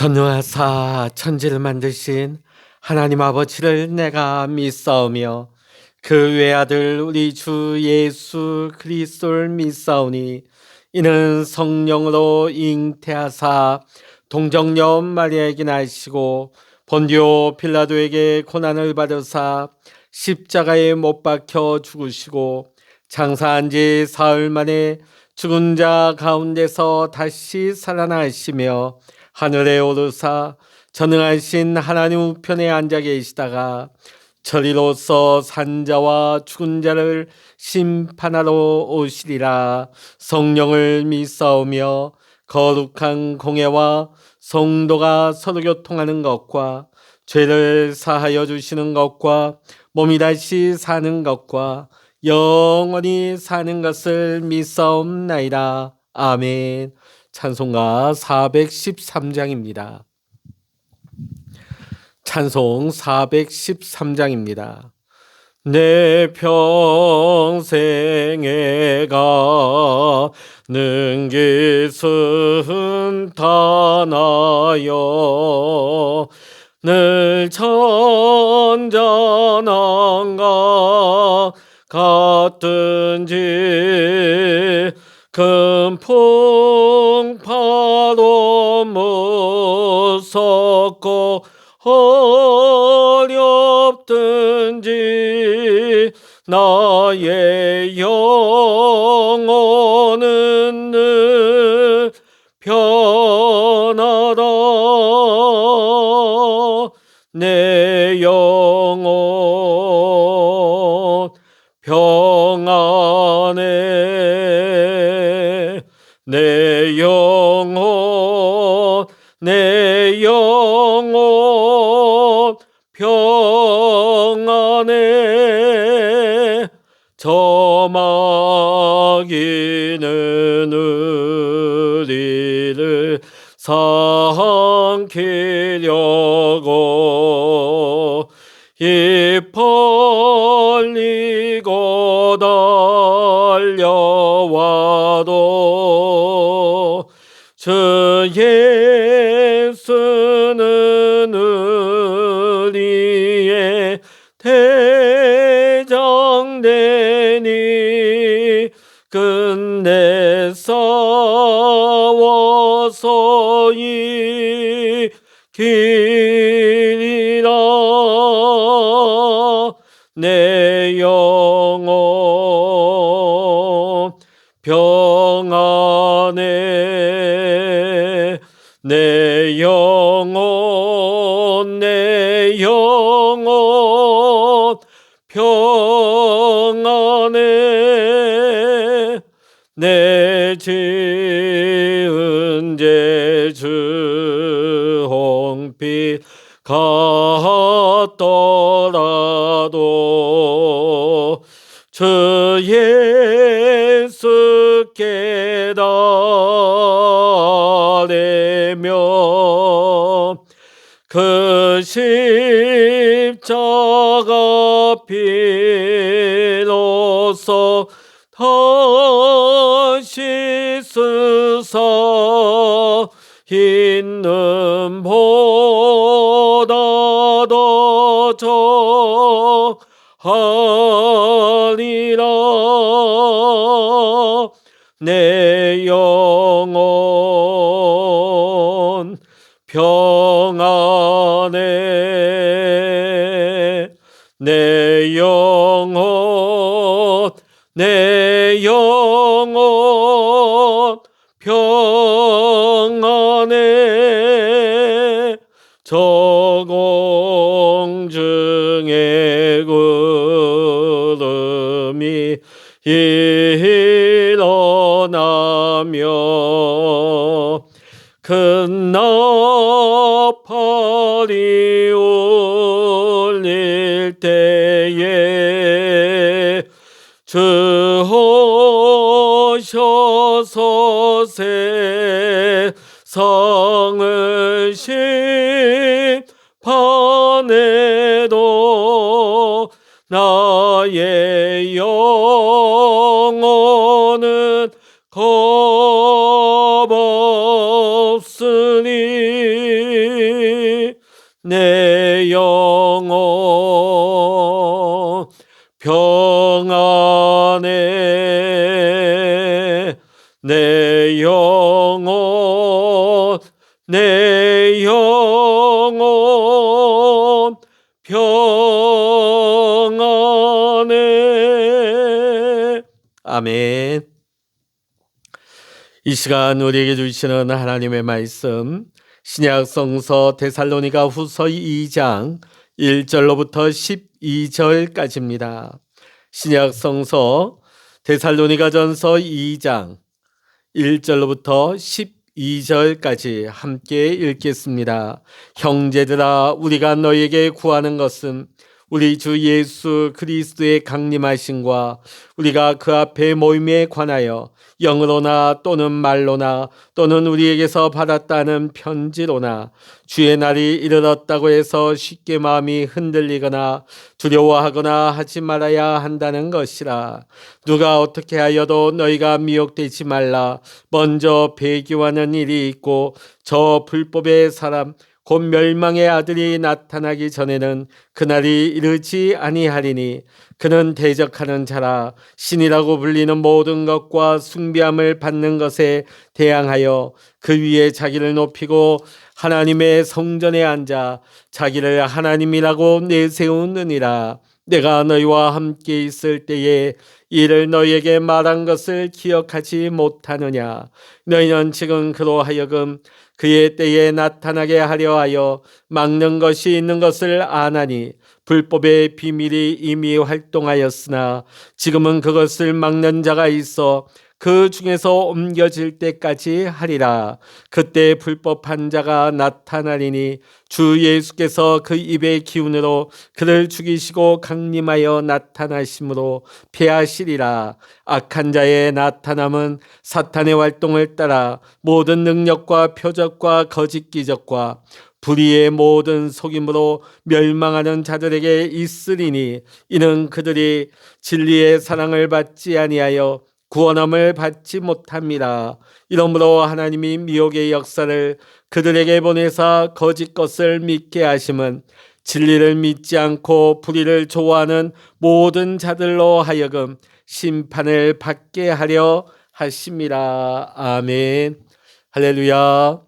전능하사 천지를 만드신 하나님 아버지를 내가 믿사오며 그 외아들 우리 주 예수 그리스도를 믿사오니 이는 성령으로 잉태하사 동정녀 마리아에게 나시고 본디오 빌라도에게 고난을 받으사 십자가에 못 박혀 죽으시고 장사한 지 사흘 만에 죽은 자 가운데서 다시 살아나시며 하늘에 오르사 전능하신 하나님 우편에 앉아 계시다가 저리로서 산자와 죽은 자를 심판하러 오시리라. 성령을 믿사오며 거룩한 공예와 성도가 서로 교통하는 것과 죄를 사하여 주시는 것과 몸이 다시 사는 것과 영원히 사는 것을 믿사옵나이다. 아멘. 찬송가 413장입니다. 찬송 413장입니다. 내 평생에 가는 길은 다 나여 늘 천전한 것 같든지 큰 풍파도 무섭고 어렵든지 나의 영혼은 늘 편하다. 내 영혼 평안해. 내 영혼 평안해. 저마귀는 우리를 삼키려고 입 벌리고 달려와도 주 예수는 우리의 대장되니 끝내 싸워서 이기리라. 내 영혼 평안해. 내 영혼 평안해. 내 지은 죄주 홍빛 같더라도 주 예수께 달래며 그 십자가 피로써 다시 쓰사 있는 보다 더 좋하리라. 내 영혼 평안해. 내 영혼 평안해. 저 공중의 구름이 일어나며 큰 나팔이 울릴 때에 주 오셔서 세상을 심판해도 나의 영혼은 겁없으니 평안해 내 영혼 내 영혼 평안해. 아멘. 이 시간 우리에게 주시는 하나님의 말씀 신약 성서 데살로니가 후서 2장 1절로부터 12절까지입니다. 신약 성서 데살로니가 전서 2장 1절로부터 12절까지 함께 읽겠습니다. 형제들아, 우리가 너에게 구하는 것은 우리 주 예수 그리스도의 강림하심과 우리가 그 앞에 모임에 관하여 영으로나 또는 말로나 또는 우리에게서 받았다는 편지로나 주의 날이 이르렀다고 해서 쉽게 마음이 흔들리거나 두려워하거나 하지 말아야 한다는 것이라. 누가 어떻게 하여도 너희가 미혹되지 말라. 먼저 배교하는 일이 있고 저 불법의 사람 곧 멸망의 아들이 나타나기 전에는 그날이 이르지 아니하리니 그는 대적하는 자라. 신이라고 불리는 모든 것과 숭배함을 받는 것에 대항하여 그 위에 자기를 높이고 하나님의 성전에 앉아 자기를 하나님이라고 내세우느니라. 내가 너희와 함께 있을 때에 이를 너희에게 말한 것을 기억하지 못하느냐. 너희는 지금 그로 하여금 그의 때에 나타나게 하려 하여 막는 것이 있는 것을 아나니 불법의 비밀이 이미 활동하였으나 지금은 그것을 막는 자가 있어 그 중에서 옮겨질 때까지 하리라. 그때 불법한 자가 나타나리니 주 예수께서 그 입의 기운으로 그를 죽이시고 강림하여 나타나심으로 패하시리라. 악한 자의 나타남은 사탄의 활동을 따라 모든 능력과 표적과 거짓 기적과 불의의 모든 속임으로 멸망하는 자들에게 있으리니 이는 그들이 진리의 사랑을 받지 아니하여 구원함을 받지 못함이라. 이러므로 하나님이 미혹의 역사를 그들에게 보내사 거짓 것을 믿게 하심은 진리를 믿지 않고 불의를 좋아하는 모든 자들로 하여금 심판을 받게 하려 하심이라. 아멘. 할렐루야.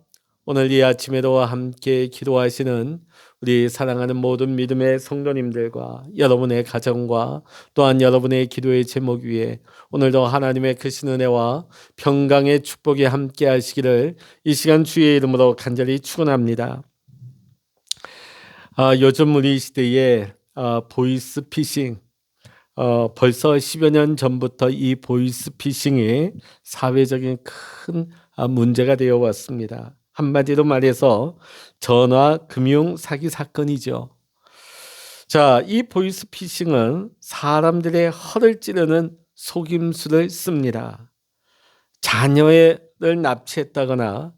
오늘 이 아침에도 함께 기도하시는 우리 사랑하는 모든 믿음의 성도님들과 여러분의 가정과 또한 여러분의 기도의 제목 위에 오늘도 하나님의 크신 은혜와 평강의 축복이 함께 하시기를 이 시간 주의 이름으로 간절히 축원합니다. 요즘 우리 시대에 보이스피싱 벌써 10여 년 전부터 이 보이스피싱이 사회적인 큰 문제가 되어 왔습니다. 한마디로 말해서 전화 금융 사기 사건이죠. 자, 이 보이스피싱은 사람들의 허를 찌르는 속임수를 씁니다. 자녀를 납치했다거나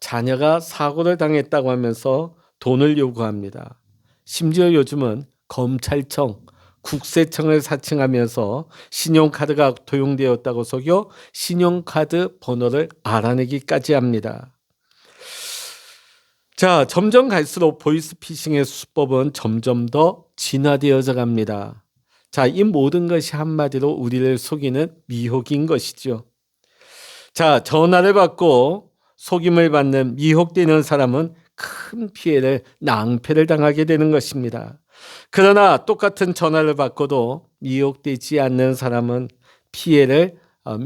자녀가 사고를 당했다고 하면서 돈을 요구합니다. 심지어 요즘은 검찰청, 국세청을 사칭하면서 신용카드가 도용되었다고 속여 신용카드 번호를 알아내기까지 합니다. 자, 점점 갈수록 보이스피싱의 수법은 점점 더 진화되어져 갑니다. 자, 이 모든 것이 한마디로 우리를 속이는 미혹인 것이죠. 자, 전화를 받고 속임을 받는 미혹되는 사람은 큰 피해를, 낭패를 당하게 되는 것입니다. 그러나 똑같은 전화를 받고도 미혹되지 않는 사람은 피해를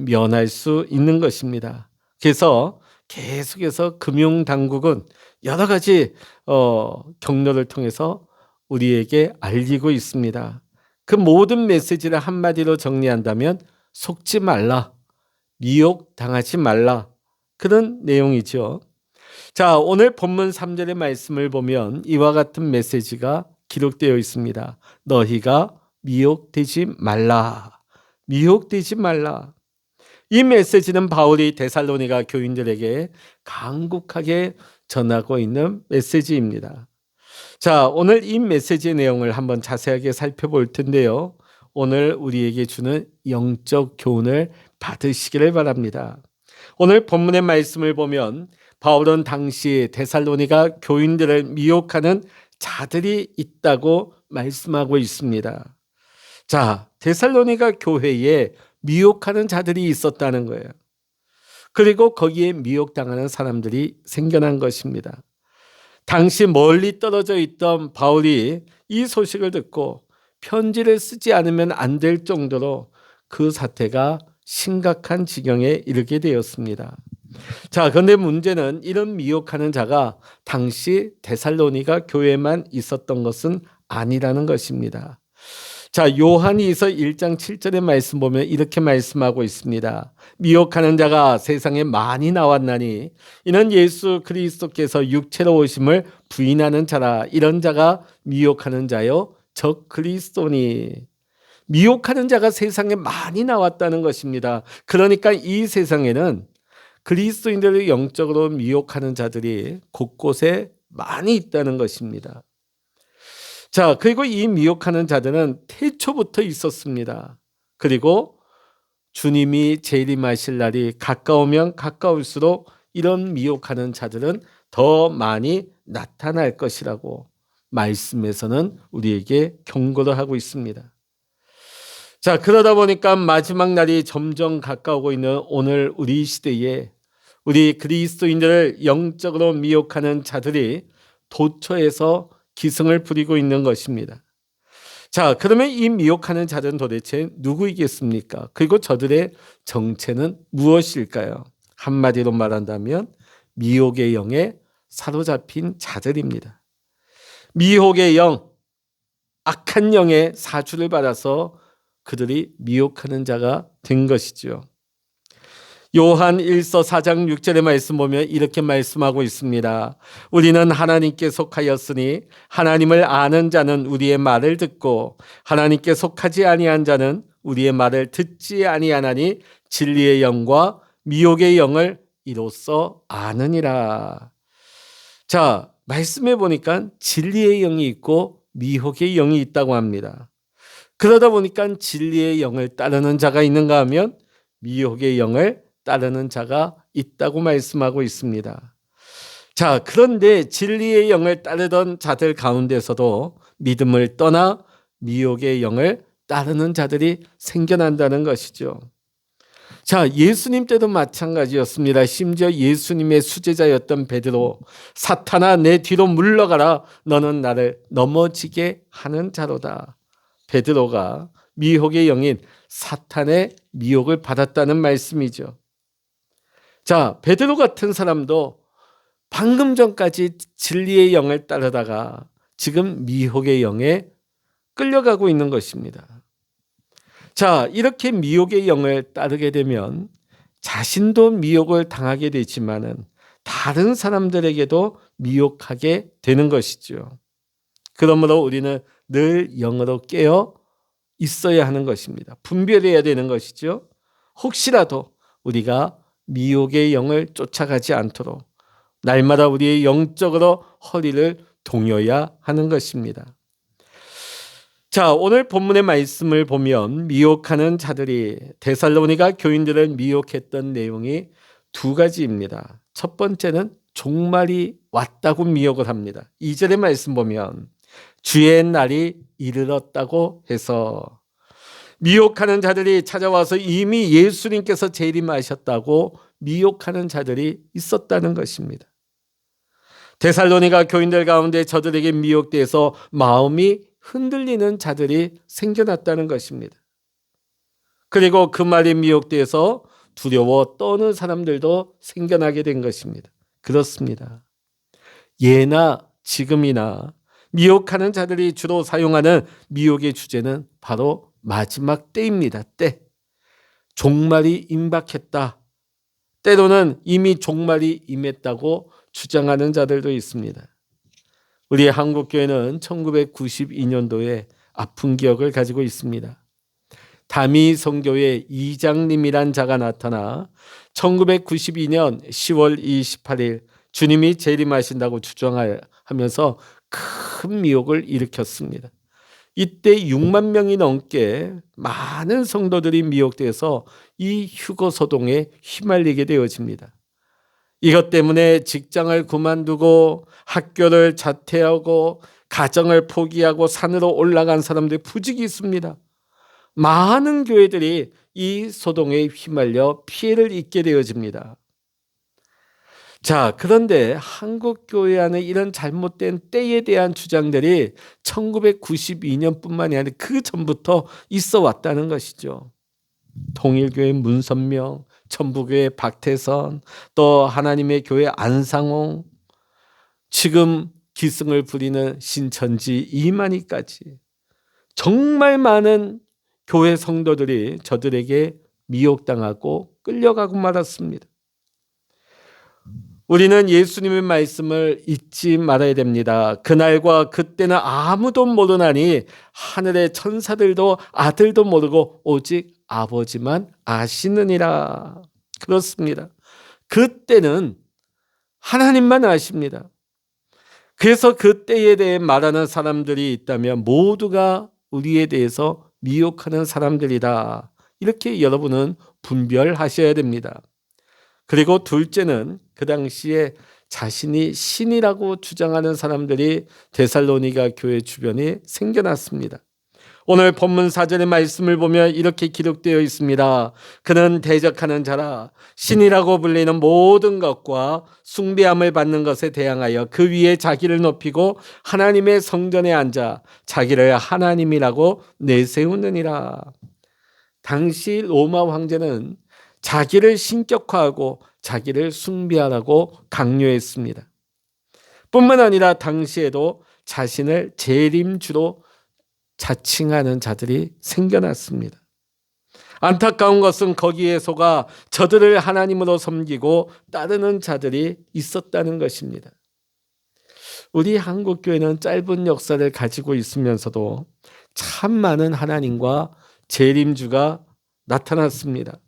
면할 수 있는 것입니다. 그래서 계속해서 금융당국은 여러 가지 경로를 통해서 우리에게 알리고 있습니다. 그 모든 메시지를 한마디로 정리한다면 속지 말라, 미혹당하지 말라, 그런 내용이죠. 자, 오늘 본문 3절의 말씀을 보면 이와 같은 메시지가 기록되어 있습니다. 너희가 미혹되지 말라, 미혹되지 말라. 이 메시지는 바울이 데살로니가 교인들에게 간곡하게 전하고 있는 메시지입니다. 자, 오늘 이 메시지의 내용을 한번 자세하게 살펴볼 텐데요. 오늘 우리에게 주는 영적 교훈을 받으시기를 바랍니다. 오늘 본문의 말씀을 보면 바울은 당시 데살로니가 교인들을 미혹하는 자들이 있다고 말씀하고 있습니다. 자, 데살로니가 교회에 미혹하는 자들이 있었다는 거예요. 그리고 거기에 미혹당하는 사람들이 생겨난 것입니다. 당시 멀리 떨어져 있던 바울이 이 소식을 듣고 편지를 쓰지 않으면 안 될 정도로 그 사태가 심각한 지경에 이르게 되었습니다. 자, 그런데 문제는 이런 미혹하는 자가 당시 데살로니가 교회만 있었던 것은 아니라는 것입니다. 자, 요한이서 1장 7절의 말씀 보면 이렇게 말씀하고 있습니다. 미혹하는 자가 세상에 많이 나왔나니 이는 예수 그리스도께서 육체로 오심을 부인하는 자라. 이런 자가 미혹하는 자요 적 그리스도니. 미혹하는 자가 세상에 많이 나왔다는 것입니다. 그러니까 이 세상에는 그리스도인들을 영적으로 미혹하는 자들이 곳곳에 많이 있다는 것입니다. 자, 그리고 이 미혹하는 자들은 태초부터 있었습니다. 그리고 주님이 재림하실 날이 가까우면 가까울수록 이런 미혹하는 자들은 더 많이 나타날 것이라고 말씀에서는 우리에게 경고를 하고 있습니다. 자, 그러다 보니까 마지막 날이 점점 가까우고 있는 오늘 우리 시대에 우리 그리스도인들을 영적으로 미혹하는 자들이 도처에서 기승을 부리고 있는 것입니다. 자, 그러면 이 미혹하는 자들은 도대체 누구이겠습니까? 그리고 저들의 정체는 무엇일까요? 한마디로 말한다면 미혹의 영에 사로잡힌 자들입니다. 미혹의 영, 악한 영의 사주를 받아서 그들이 미혹하는 자가 된 것이죠. 요한 1서 4장 6절의 말씀 보면 이렇게 말씀하고 있습니다. 우리는 하나님께 속하였으니 하나님을 아는 자는 우리의 말을 듣고 하나님께 속하지 아니한 자는 우리의 말을 듣지 아니하나니 진리의 영과 미혹의 영을 이로써 아느니라. 자, 말씀해 보니까 진리의 영이 있고 미혹의 영이 있다고 합니다. 그러다 보니까 진리의 영을 따르는 자가 있는가 하면 미혹의 영을 따르는 자가 있다고 말씀하고 있습니다. 자, 그런데 진리의 영을 따르던 자들 가운데서도 믿음을 떠나 미혹의 영을 따르는 자들이 생겨난다는 것이죠. 자, 예수님 때도 마찬가지였습니다. 심지어 예수님의 수제자였던 베드로, 사탄아 내 뒤로 물러가라, 너는 나를 넘어지게 하는 자로다. 베드로가 미혹의 영인 사탄의 미혹을 받았다는 말씀이죠. 자, 베드로 같은 사람도 방금 전까지 진리의 영을 따르다가 지금 미혹의 영에 끌려가고 있는 것입니다. 자, 이렇게 미혹의 영을 따르게 되면 자신도 미혹을 당하게 되지만은 다른 사람들에게도 미혹하게 되는 것이죠. 그러므로 우리는 늘 영으로 깨어 있어야 하는 것입니다. 분별해야 되는 것이죠. 혹시라도 우리가 미혹의 영을 쫓아가지 않도록 날마다 우리의 영적으로 허리를 동여야 하는 것입니다. 자, 오늘 본문의 말씀을 보면 미혹하는 자들이 데살로니가 교인들을 미혹했던 내용이 두 가지입니다. 첫 번째는 종말이 왔다고 미혹을 합니다. 2절의 말씀 보면 주의 날이 이르렀다고 해서 미혹하는 자들이 찾아와서 이미 예수님께서 재림하셨다고 미혹하는 자들이 있었다는 것입니다. 데살로니가 교인들 가운데 저들에게 미혹돼서 마음이 흔들리는 자들이 생겨났다는 것입니다. 그리고 그 말이 미혹돼서 두려워 떠는 사람들도 생겨나게 된 것입니다. 그렇습니다. 예나 지금이나 미혹하는 자들이 주로 사용하는 미혹의 주제는 바로 마지막 때입니다. 때. 종말이 임박했다. 때로는 이미 종말이 임했다고 주장하는 자들도 있습니다. 우리 한국교회는 1992년도에 아픈 기억을 가지고 있습니다. 다미 선교회 이장님이란 자가 나타나 1992년 10월 28일 주님이 재림하신다고 주장하면서 큰 미혹을 일으켰습니다. 이때 6만 명이 넘게 많은 성도들이 미혹돼서 이 휴거소동에 휘말리게 되어집니다. 이것 때문에 직장을 그만두고 학교를 자퇴하고 가정을 포기하고 산으로 올라간 사람들이 부지기 있습니다. 많은 교회들이 이 소동에 휘말려 피해를 입게 되어집니다. 자, 그런데 한국 교회 안에 이런 잘못된 때에 대한 주장들이 1992년뿐만이 아니라 그 전부터 있어 왔다는 것이죠. 통일교회 문선명, 천부교회 박태선, 또 하나님의 교회 안상홍, 지금 기승을 부리는 신천지 이만희까지 정말 많은 교회 성도들이 저들에게 미혹당하고 끌려가고 말았습니다. 우리는 예수님의 말씀을 잊지 말아야 됩니다. 그날과 그때는 아무도 모르나니 하늘의 천사들도 아들도 모르고 오직 아버지만 아시느니라. 그렇습니다. 그때는 하나님만 아십니다. 그래서 그때에 대해 말하는 사람들이 있다면 모두가 우리에 대해서 미혹하는 사람들이다. 이렇게 여러분은 분별하셔야 됩니다. 그리고 둘째는 그 당시에 자신이 신이라고 주장하는 사람들이 데살로니가 교회 주변에 생겨났습니다. 오늘 본문 4절의 말씀을 보면 이렇게 기록되어 있습니다. 그는 대적하는 자라, 신이라고 불리는 모든 것과 숭배함을 받는 것에 대항하여 그 위에 자기를 높이고 하나님의 성전에 앉아 자기를 하나님이라고 내세우느니라. 당시 로마 황제는 자기를 신격화하고 자기를 숭배하라고 강요했습니다. 뿐만 아니라 당시에도 자신을 재림주로 자칭하는 자들이 생겨났습니다. 안타까운 것은 거기에 속아 저들을 하나님으로 섬기고 따르는 자들이 있었다는 것입니다. 우리 한국교회는 짧은 역사를 가지고 있으면서도 참 많은 하나님과 재림주가 나타났습니다.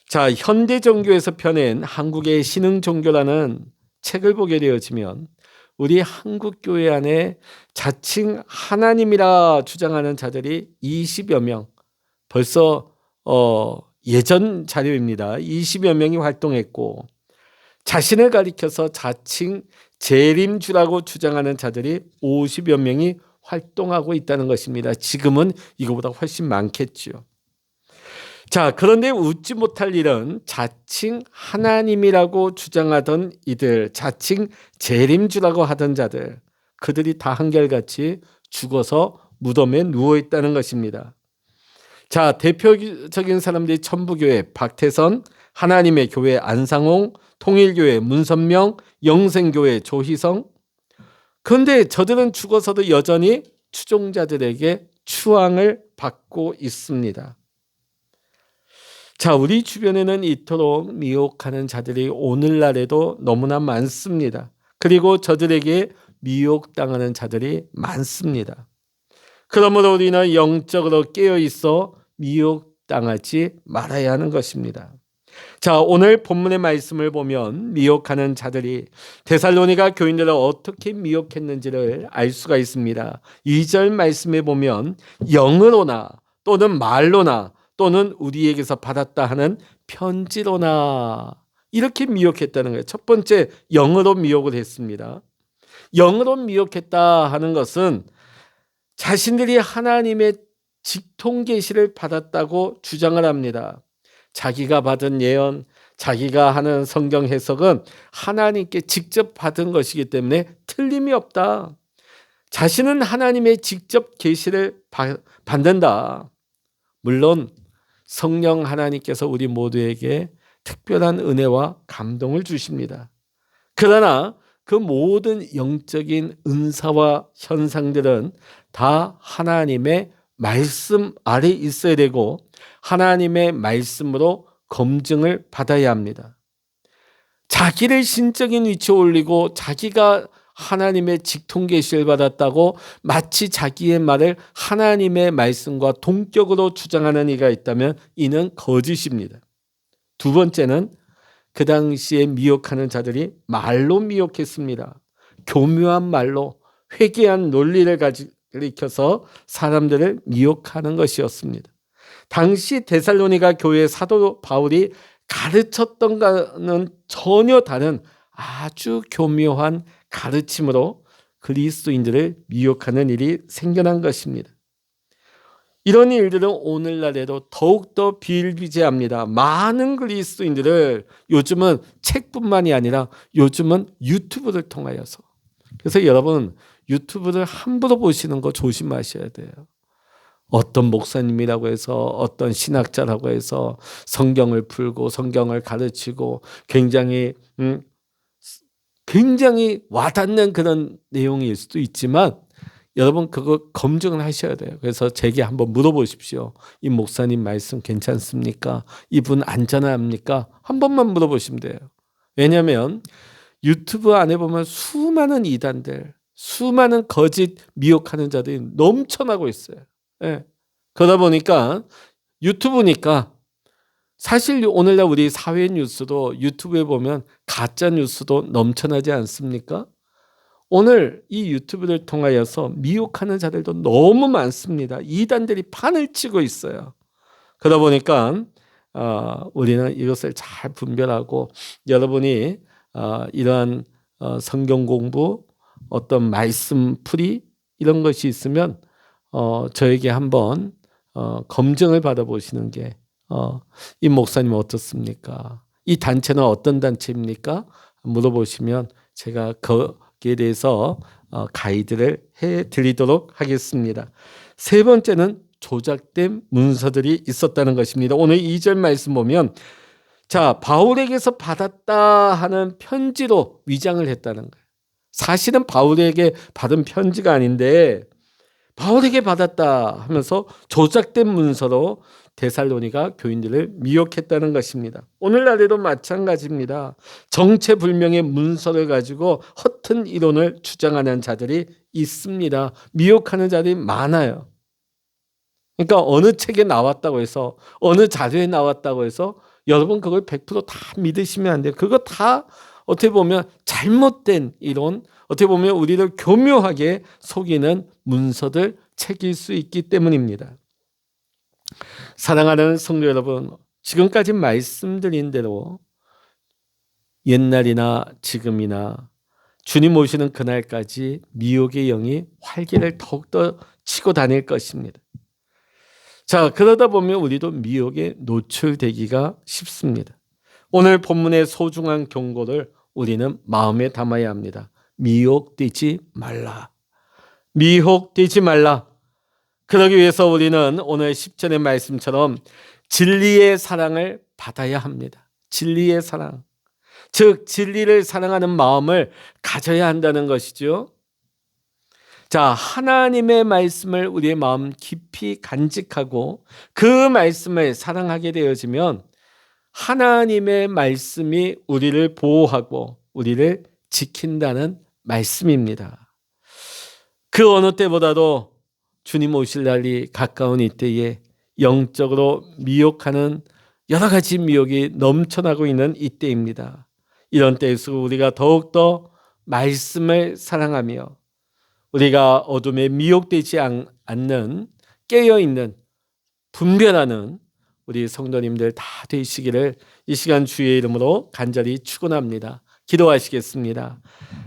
자, 현대 종교에서 펴낸 한국의 신흥 종교라는 책을 보게 되어지면 우리 한국교회 안에 자칭 하나님이라 주장하는 자들이 20여 명, 벌써 예전 자료입니다. 20여 명이 활동했고, 자신을 가리켜서 자칭 재림주라고 주장하는 자들이 50여 명이 활동하고 있다는 것입니다. 지금은 이거보다 훨씬 많겠죠. 자, 그런데 웃지 못할 일은 자칭 하나님이라고 주장하던 이들, 자칭 재림주라고 하던 자들, 그들이 다 한결같이 죽어서 무덤에 누워있다는 것입니다. 자, 대표적인 사람들이 천부교회 박태선, 하나님의 교회 안상홍, 통일교회 문선명, 영생교회 조희성. 그런데 저들은 죽어서도 여전히 추종자들에게 추앙을 받고 있습니다. 자, 우리 주변에는 이토록 미혹하는 자들이 오늘날에도 너무나 많습니다. 그리고 저들에게 미혹당하는 자들이 많습니다. 그러므로 우리는 영적으로 깨어있어 미혹당하지 말아야 하는 것입니다. 자, 오늘 본문의 말씀을 보면 미혹하는 자들이 데살로니가 교인들을 어떻게 미혹했는지를 알 수가 있습니다. 2절 말씀에 보면 영으로나 또는 말로나 또는 우리에게서 받았다 하는 편지로나 이렇게 미혹했다는 거예요. 첫 번째, 영으로 미혹을 했습니다. 영으로 미혹했다 하는 것은 자신들이 하나님의 직통 계시를 받았다고 주장을 합니다. 자기가 받은 예언, 자기가 하는 성경 해석은 하나님께 직접 받은 것이기 때문에 틀림이 없다. 자신은 하나님의 직접 계시를 받는다. 물론 성령 하나님께서 우리 모두에게 특별한 은혜와 감동을 주십니다. 그러나 그 모든 영적인 은사와 현상들은 다 하나님의 말씀 아래 있어야 되고 하나님의 말씀으로 검증을 받아야 합니다. 자기를 신적인 위치에 올리고 자기가 하나님의 직통 계시를 받았다고 마치 자기의 말을 하나님의 말씀과 동격으로 주장하는 이가 있다면 이는 거짓입니다. 두 번째는 그 당시에 미혹하는 자들이 말로 미혹했습니다. 교묘한 말로 회개한 논리를 가리켜서 사람들을 미혹하는 것이었습니다. 당시 데살로니가 교회 사도 바울이 가르쳤던 것과는 전혀 다른 아주 교묘한 가르침으로 그리스도인들을 미혹하는 일이 생겨난 것입니다. 이런 일들은 오늘날에도 더욱더 비일비재합니다. 많은 그리스도인들을 요즘은 책뿐만이 아니라 요즘은 유튜브를 통하여서, 그래서 여러분 유튜브를 함부로 보시는 거 조심하셔야 돼요. 어떤 목사님이라고 해서 어떤 신학자라고 해서 성경을 풀고 성경을 가르치고 굉장히 와닿는 그런 내용일 수도 있지만 여러분 그거 검증을 하셔야 돼요. 그래서 제게 한번 물어보십시오. 이 목사님 말씀 괜찮습니까? 이분 안전합니까? 한 번만 물어보시면 돼요. 왜냐하면 유튜브 안에 보면 수많은 이단들, 수많은 거짓 미혹하는 자들이 넘쳐나고 있어요. 예. 그러다 보니까 유튜브니까, 사실 오늘날 우리 사회 뉴스도 유튜브에 보면 가짜 뉴스도 넘쳐나지 않습니까? 오늘 이 유튜브를 통하여서 미혹하는 자들도 너무 많습니다. 이단들이 판을 치고 있어요. 그러다 보니까 우리는 이것을 잘 분별하고, 여러분이 이러한 성경 공부, 어떤 말씀 풀이 이런 것이 있으면 저에게 한번 검증을 받아보시는 게, 이 목사님 어떻습니까? 이 단체는 어떤 단체입니까? 물어보시면 제가 거기에 대해서 가이드를 해드리도록 하겠습니다. 세 번째는 조작된 문서들이 있었다는 것입니다. 오늘 2절 말씀 보면, 자, 바울에게서 받았다 하는 편지로 위장을 했다는 거예요. 사실은 바울에게 받은 편지가 아닌데 바울에게 받았다 하면서 조작된 문서로 데살로니가 교인들을 미혹했다는 것입니다. 오늘날에도 마찬가지입니다. 정체불명의 문서를 가지고 허튼 이론을 주장하는 자들이 있습니다. 미혹하는 자들이 많아요. 그러니까 어느 책에 나왔다고 해서, 어느 자료에 나왔다고 해서 여러분 그걸 100%다 믿으시면 안 돼요. 그거 다 어떻게 보면 잘못된 이론, 어떻게 보면 우리를 교묘하게 속이는 문서들, 책일 수 있기 때문입니다. 사랑하는 성도 여러분, 지금까지 말씀드린 대로 옛날이나 지금이나 주님 오시는 그날까지 미혹의 영이 활개를 더욱더 치고 다닐 것입니다. 자, 그러다 보면 우리도 미혹에 노출되기가 쉽습니다. 오늘 본문의 소중한 경고를 우리는 마음에 담아야 합니다. 미혹되지 말라. 미혹되지 말라. 그러기 위해서 우리는 오늘 10절의 말씀처럼 진리의 사랑을 받아야 합니다. 진리의 사랑. 즉 진리를 사랑하는 마음을 가져야 한다는 것이죠. 자, 하나님의 말씀을 우리의 마음 깊이 간직하고 그 말씀을 사랑하게 되어지면 하나님의 말씀이 우리를 보호하고 우리를 지킨다는 말씀입니다. 그 어느 때보다도 주님 오실 날이 가까운 이때에 영적으로 미혹하는 여러 가지 미혹이 넘쳐나고 있는 이때입니다. 이런 때일수록 우리가 더욱더 말씀을 사랑하며 우리가 어둠에 미혹되지 않는, 깨어있는, 분별하는 우리 성도님들 다 되시기를 이 시간 주의 이름으로 간절히 축원합니다. 기도하시겠습니다.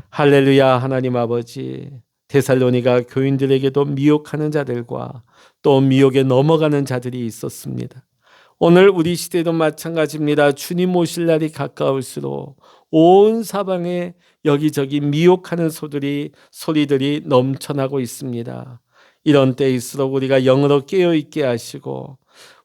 할렐루야. 하나님 아버지, 데살로니가 교인들에게도 미혹하는 자들과 또 미혹에 넘어가는 자들이 있었습니다. 오늘 우리 시대도 마찬가지입니다. 주님 오실 날이 가까울수록 온 사방에 여기저기 미혹하는 소리들이 넘쳐나고 있습니다. 이런 때일수록 우리가 영으로 깨어있게 하시고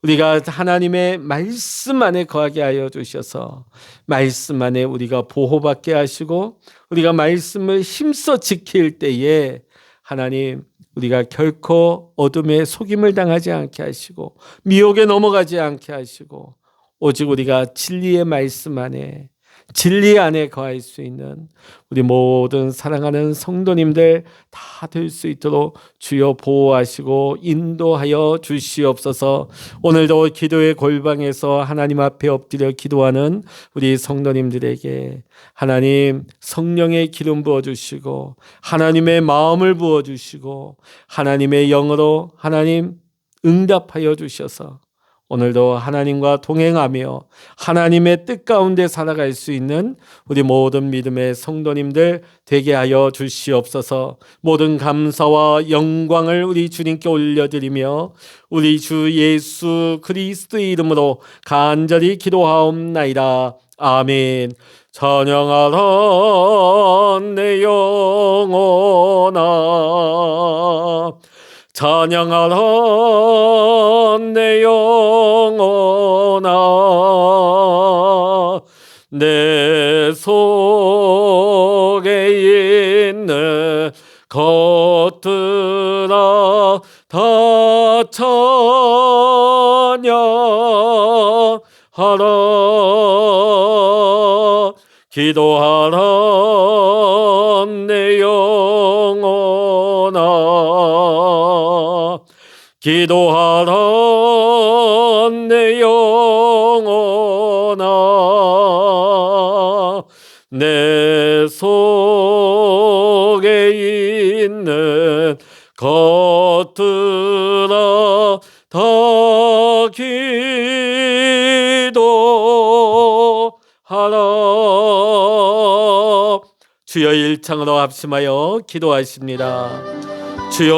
우리가 하나님의 말씀 안에 거하게 하여 주셔서 말씀 안에 우리가 보호받게 하시고 우리가 말씀을 힘써 지킬 때에 하나님, 우리가 결코 어둠에 속임을 당하지 않게 하시고 미혹에 넘어가지 않게 하시고 오직 우리가 진리의 말씀 안에, 진리 안에 거할 수 있는 우리 모든 사랑하는 성도님들 다 될 수 있도록 주여 보호하시고 인도하여 주시옵소서. 오늘도 기도의 골방에서 하나님 앞에 엎드려 기도하는 우리 성도님들에게 하나님 성령의 기름 부어주시고 하나님의 마음을 부어주시고 하나님의 영으로 하나님 응답하여 주셔서 오늘도 하나님과 동행하며 하나님의 뜻 가운데 살아갈 수 있는 우리 모든 믿음의 성도님들 되게 하여 주시옵소서. 모든 감사와 영광을 우리 주님께 올려드리며 우리 주 예수 그리스도의 이름으로 간절히 기도하옵나이다. 아멘. 찬양하라 내 영혼아, 찬양하라 내 영혼아, 내 속에 있는 것들아 다 찬양하라. 기도하라 내 영혼아, 기도하라 내 영혼아, 내 속에 있는 것들아 다 기도하라. 주여 일창으로 합심하여 기도하십니다. 주여